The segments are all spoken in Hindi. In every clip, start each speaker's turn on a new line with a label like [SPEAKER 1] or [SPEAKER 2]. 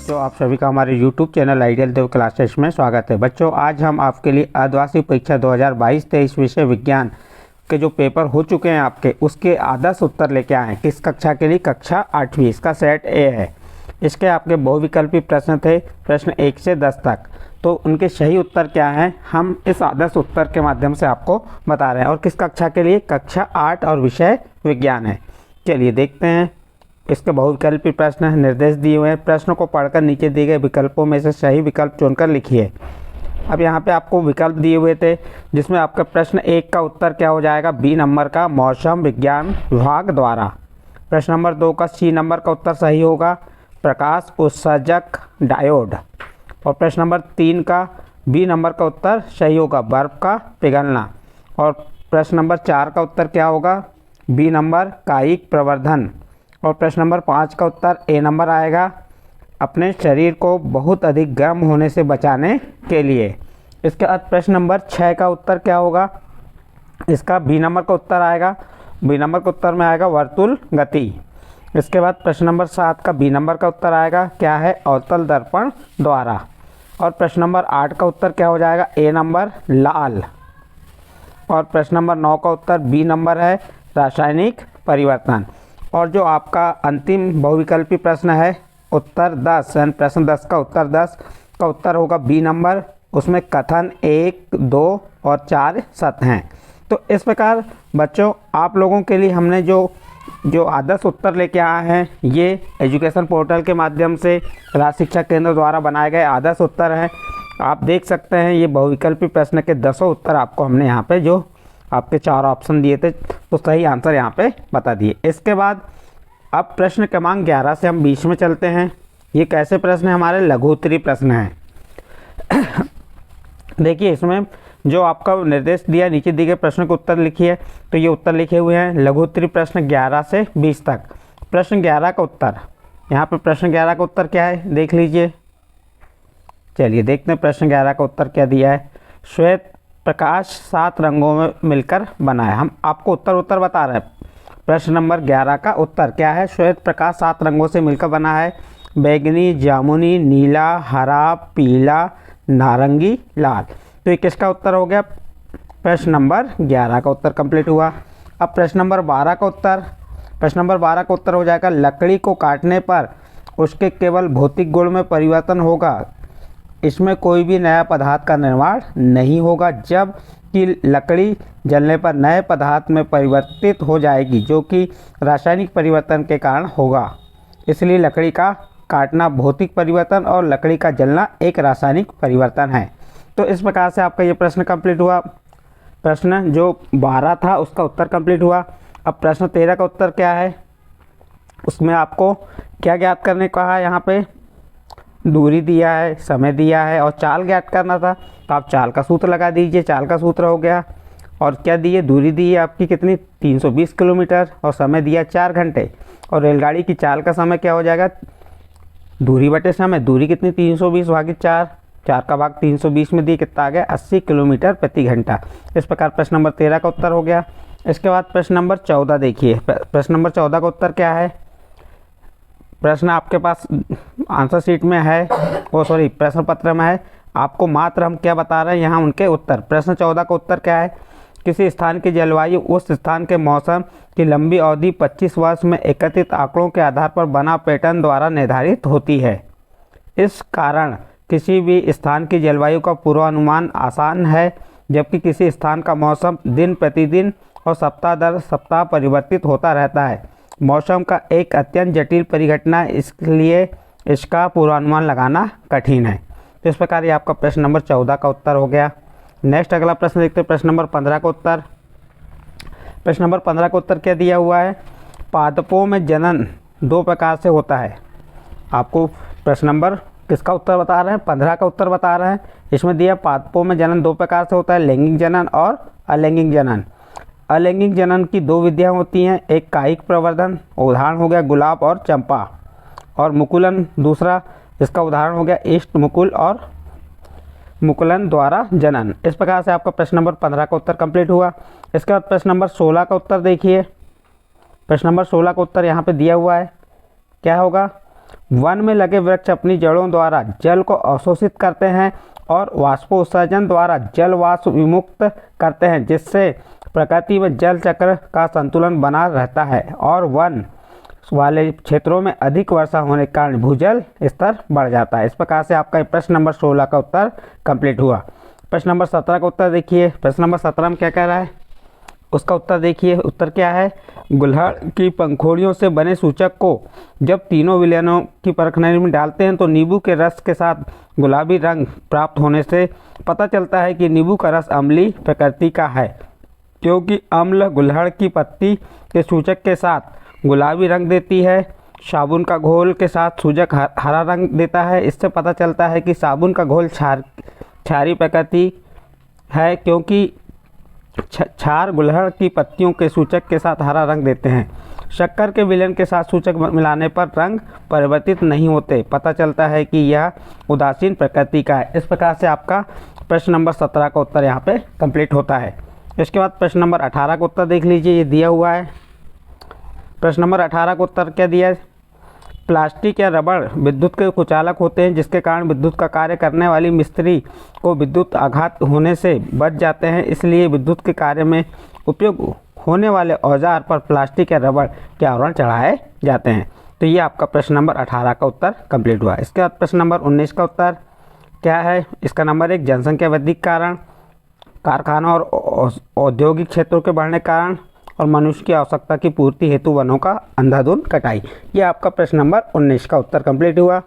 [SPEAKER 1] बच्चों, आप सभी का हमारे YouTube चैनल आइडियल देव क्लासेस में स्वागत है। बच्चों, आज हम आपके लिए अर्धवार्षिक परीक्षा 2022-23 विषय विज्ञान के जो पेपर हो चुके हैं आपके, उसके आदर्श उत्तर लेके आए हैं। किस कक्षा के लिए? कक्षा 8वीं। इसका सेट ए है। इसके आपके बहुविकल्पी प्रश्न थे, प्रश्न 1 से 10 तक। तो उनके सही उत्तर क्या हैं, हम इस आदर्श उत्तर के माध्यम से आपको बता रहे हैं। और किस कक्षा के लिए? कक्षा 8 और विषय विज्ञान है। चलिए देखते हैं। इसके बहुविकल्पी प्रश्न है, निर्देश दिए हुए हैं। प्रश्न को पढ़कर नीचे दिए गए विकल्पों में से सही विकल्प चुनकर लिखिए। अब यहाँ पे आपको विकल्प दिए हुए थे, जिसमें आपका प्रश्न 1 का उत्तर क्या हो जाएगा? बी नंबर का, मौसम विज्ञान विभाग द्वारा। प्रश्न नंबर 2 का सी नंबर का उत्तर सही होगा, प्रकाश उत्सर्जक डायोड। और प्रश्न नंबर 3 का बी नंबर का उत्तर सही होगा, बर्फ का पिघलना। और प्रश्न नंबर 4 का उत्तर क्या होगा? बी नंबर कायिक प्रवर्धन। और प्रश्न नंबर 5 का उत्तर ए नंबर आएगा, अपने शरीर को बहुत अधिक गर्म होने से बचाने के लिए। इसके बाद प्रश्न नंबर 6 का उत्तर क्या होगा? इसका बी नंबर का उत्तर आएगा, बी नंबर के उत्तर में आएगा वर्तुल गति। इसके बाद प्रश्न नंबर 7 का बी नंबर का उत्तर आएगा, क्या है? अवतल दर्पण द्वारा। और प्रश्न नंबर 8 का उत्तर क्या हो जाएगा? ए नंबर लाल। और प्रश्न नंबर 9 का उत्तर बी नंबर है, रासायनिक परिवर्तन। और जो आपका अंतिम बहुविकल्पी प्रश्न है, उत्तर 10 यानी प्रश्न 10 का उत्तर 10 का उत्तर होगा बी नंबर। उसमें कथन 1, 2 और 4 सत्य हैं। तो इस प्रकार बच्चों, आप लोगों के लिए हमने जो आदर्श उत्तर लेके आए हैं, ये एजुकेशन पोर्टल के माध्यम से राज्य शिक्षा केंद्र द्वारा बनाए गए आदर्श उत्तर हैं। आप देख सकते हैं, ये बहुविकल्पी प्रश्न के 10 उत्तर आपको हमने यहाँ पे जो आपके 4 ऑप्शन दिए थे, तो सही आंसर यहाँ पे बता दिए। इसके बाद अब प्रश्न क्रमांक 11 से हम 20 में चलते हैं। ये कैसे प्रश्न है? हमारे लघु उत्तरीय प्रश्न हैं। देखिए, इसमें जो आपका निर्देश दिया, नीचे दिए गए प्रश्न के उत्तर लिखिए। तो ये उत्तर लिखे हुए हैं लघु उत्तरीय प्रश्न 11 से 20 तक। प्रश्न 11 का उत्तर, यहाँ पे प्रश्न 11 का उत्तर क्या है देख लीजिए। चलिए देखते हैं प्रश्न 11 का उत्तर क्या दिया है। श्वेत प्रकाश 7 रंगों में मिलकर बना है। हम आपको उत्तर बता रहे हैं। प्रश्न नंबर 11 का उत्तर क्या है? श्वेत प्रकाश 7 रंगों से मिलकर बना है, बैगनी, जामुनी, नीला, हरा, पीला, नारंगी, लाल। तो ये किसका उत्तर हो गया? प्रश्न नंबर 11 का उत्तर कंप्लीट हुआ। अब प्रश्न नंबर 12 का उत्तर, प्रश्न नंबर 12 का उत्तर हो जाएगा, लकड़ी को काटने पर उसके केवल भौतिक गुण में परिवर्तन होगा, इसमें कोई भी नया पदार्थ का निर्माण नहीं होगा, जब कि लकड़ी जलने पर नए पदार्थ में परिवर्तित हो जाएगी, जो कि रासायनिक परिवर्तन के कारण होगा। इसलिए लकड़ी का काटना भौतिक परिवर्तन और लकड़ी का जलना एक रासायनिक परिवर्तन है। तो इस प्रकार से आपका ये प्रश्न कंप्लीट हुआ। प्रश्न जो 12 था उसका उत्तर कंप्लीट हुआ। अब प्रश्न 13 का उत्तर क्या है? उसमें आपको क्या ज्ञात करने को कहा है? यहाँ पे दूरी दिया है, समय दिया है और चाल ज्ञात करना था। तो आप चाल का सूत्र लगा दीजिए। चाल का सूत्र हो गया, और क्या दिए? दूरी दी है आपकी कितनी? 320 किलोमीटर, और समय दिया 4 घंटे। और रेलगाड़ी की चाल का समय क्या हो जाएगा? दूरी बटे समय। दूरी कितनी? 320 भागित 4, 4 का भाग 320 में दिए, कितना आ गया? 80 किलोमीटर प्रति घंटा। इस प्रकार प्रश्न नंबर 13 का उत्तर हो गया। इसके बाद प्रश्न नंबर 14 देखिए। प्रश्न नंबर 14 का उत्तर क्या है? प्रश्न आपके पास आंसर शीट में है, प्रश्न पत्र में है। आपको मात्र हम क्या बता रहे हैं यहाँ, उनके उत्तर। प्रश्न 14 का उत्तर क्या है? किसी स्थान की जलवायु उस स्थान के मौसम की लंबी अवधि 25 वर्ष में एकत्रित आंकड़ों के आधार पर बना पैटर्न द्वारा निर्धारित होती है। इस कारण किसी भी स्थान की जलवायु का पूर्वानुमान आसान है, जबकि किसी स्थान का मौसम दिन प्रतिदिन और सप्ताह दर सप्ताह परिवर्तित होता रहता है। मौसम का एक अत्यंत जटिल परिघटना, इसलिए इसका पूर्वानुमान लगाना कठिन है। तो इस प्रकार ये आपका प्रश्न नंबर 14 का उत्तर हो गया। नेक्स्ट अगला प्रश्न देखते हैं, प्रश्न नंबर 15 का उत्तर। प्रश्न नंबर 15 का उत्तर क्या दिया हुआ है? पादपों में जनन 2 प्रकार से होता है। आपको प्रश्न नंबर किसका उत्तर बता रहे हैं? 15 का उत्तर बता रहे हैं। इसमें दिया पादपों में जनन 2 प्रकार से होता है, लैंगिक जनन और अलैंगिक जनन। अलैंगिक जनन की 2 विधियाँ होती हैं, एक कायिक प्रवर्धन, उदाहरण हो गया गुलाब और चंपा, और मुकुलन दूसरा, इसका उदाहरण हो गया इष्ट मुकुल और मुकुलन द्वारा जनन। इस प्रकार से आपका प्रश्न नंबर 15 का उत्तर कंप्लीट हुआ। इसके बाद प्रश्न नंबर 16 का उत्तर देखिए। प्रश्न नंबर 16 का उत्तर यहाँ पे दिया हुआ है, क्या होगा? वन में लगे वृक्ष अपनी जड़ों द्वारा जल को अवशोषित करते हैं और वाष्पोत्सर्जन द्वारा जल वाष्प विमुक्त करते हैं, जिससे प्रकृति में जल चक्र का संतुलन बना रहता है और वन वाले क्षेत्रों में अधिक वर्षा होने के कारण भूजल स्तर बढ़ जाता है। इस प्रकार से आपका प्रश्न नंबर 16 का उत्तर कंप्लीट हुआ। प्रश्न नंबर 17 का उत्तर देखिए। प्रश्न नंबर 17 में क्या कह रहा है, उसका उत्तर देखिए। उत्तर क्या है, गुल्हाड़ की पंखुड़ियों से बने सूचक को जब तीनों विलयनों की परखनली में डालते हैं तो नींबू के रस के साथ गुलाबी रंग प्राप्त होने से पता चलता है कि नींबू का रस अम्लीय प्रकृति का है, क्योंकि अम्ल गुल्हाड़ की पत्ती के सूचक के साथ गुलाबी रंग देती है। साबुन का घोल के साथ सूचक हरा रंग देता है। इससे पता चलता है कि साबुन का घोल क्षारीय प्रकृति है, क्योंकि क्षार गुल्हाड़ की पत्तियों के सूचक के साथ हरा रंग देते हैं। शक्कर के विलयन के साथ सूचक मिलाने पर रंग परिवर्तित नहीं होते, पता चलता है कि यह उदासीन प्रकृति का है। इस प्रकार से आपका प्रश्न नंबर 17 का उत्तर यहाँ पे कंप्लीट होता है। इसके बाद प्रश्न नंबर 18 का उत्तर देख लीजिए, ये दिया हुआ है। प्रश्न नंबर 18 का उत्तर क्या दिया है, प्लास्टिक या रबड़ विद्युत के कुचालक होते हैं, जिसके कारण विद्युत का कार्य करने वाली मिस्त्री को विद्युत आघात होने से बच जाते हैं। इसलिए विद्युत के कार्य में उपयोग होने वाले औजार पर प्लास्टिक या रबड़ के आवरण चढ़ाए जाते हैं। तो ये आपका प्रश्न नंबर 18 का उत्तर कंप्लीट हुआ। इसके बाद प्रश्न नंबर 19 का उत्तर क्या है, इसका नंबर 1, जनसंख्या वृद्धि के कारण, कारखानों और औद्योगिक क्षेत्रों के बढ़ने के कारण और मनुष्य की आवश्यकता की पूर्ति हेतु वनों का अंधाधुंध कटाई। ये आपका प्रश्न नंबर 19 का उत्तर कंप्लीट हुआ।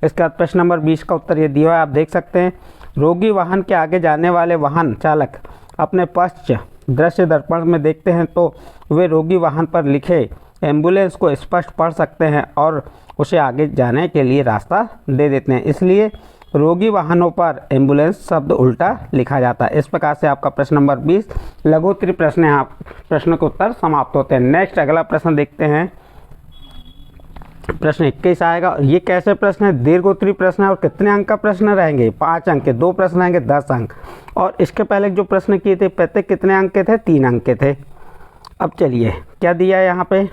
[SPEAKER 1] इसके बाद प्रश्न नंबर 20 का उत्तर ये दिया हुआ है, आप देख सकते हैं। रोगी वाहन के आगे जाने वाले वाहन चालक अपने पश्चात दृश्य दर्पण में देखते हैं तो वे रोगी वाहन पर लिखे एम्बुलेंस को स्पष्ट पढ़ सकते हैं और उसे आगे जाने के लिए रास्ता दे देते हैं। इसलिए रोगी वाहनों पर एम्बुलेंस शब्द उल्टा लिखा जाता है। इस प्रकार से आपका प्रश्न नंबर 20 लघुत्तरीय प्रश्न है, आप प्रश्न के उत्तर समाप्त होते हैं। नेक्स्ट अगला प्रश्न देखते हैं, प्रश्न 21 आएगा। ये कैसे प्रश्न है, दीर्घोत्तरीय प्रश्न है और कितने अंक का प्रश्न रहेंगे, 5 अंक के। 2 प्रश्न रहेंगे 10 अंक, और इसके पहले जो प्रश्न किए थे प्रत्येक कितने अंक के थे, 3 अंक के थे। अब चलिए क्या दिया है यहाँ पे,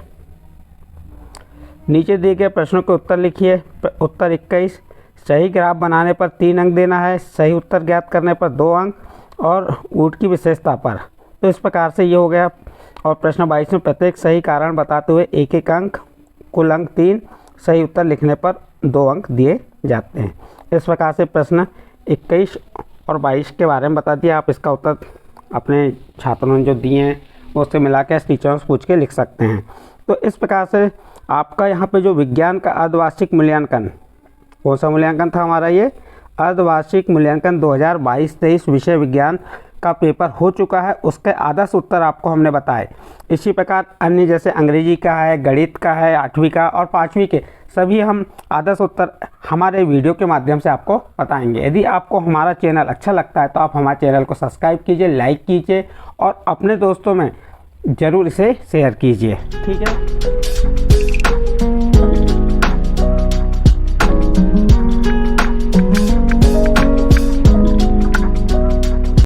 [SPEAKER 1] नीचे दिए गए प्रश्नों के उत्तर लिखिए। उत्तर 21, सही ग्राफ बनाने पर 3 अंक देना है, सही उत्तर ज्ञात करने पर 2 अंक और ऊँट की विशेषता पर। तो इस प्रकार से ये हो गया। और प्रश्न 22 में प्रत्येक सही कारण बताते हुए 1-1 अंक, कुल अंक 3, सही उत्तर लिखने पर 2 अंक दिए जाते हैं। इस प्रकार से प्रश्न 21 और 22 के बारे में बता दिया। आप इसका उत्तर अपने छात्रों ने जो दिए हैं उससे मिला के टीचरों से पूछ के लिख सकते हैं। तो इस प्रकार से आपका यहाँ पे जो विज्ञान का अर्धवार्षिक मूल्यांकन, कौन सा मूल्यांकन था हमारा, ये अर्धवार्षिक मूल्यांकन 2022-23 विषय विज्ञान का पेपर हो चुका है। उसके आदर्श उत्तर आपको हमने बताए। इसी प्रकार अन्य जैसे अंग्रेजी का है, गणित का है, 8वीं का और 5वीं के सभी हम आदर्श उत्तर हमारे वीडियो के माध्यम से आपको बताएंगे। यदि आपको हमारा चैनल अच्छा लगता है तो आप हमारे चैनल को सब्सक्राइब कीजिए, लाइक कीजिए और अपने दोस्तों में ज़रूर इसे शेयर कीजिए। ठीक है।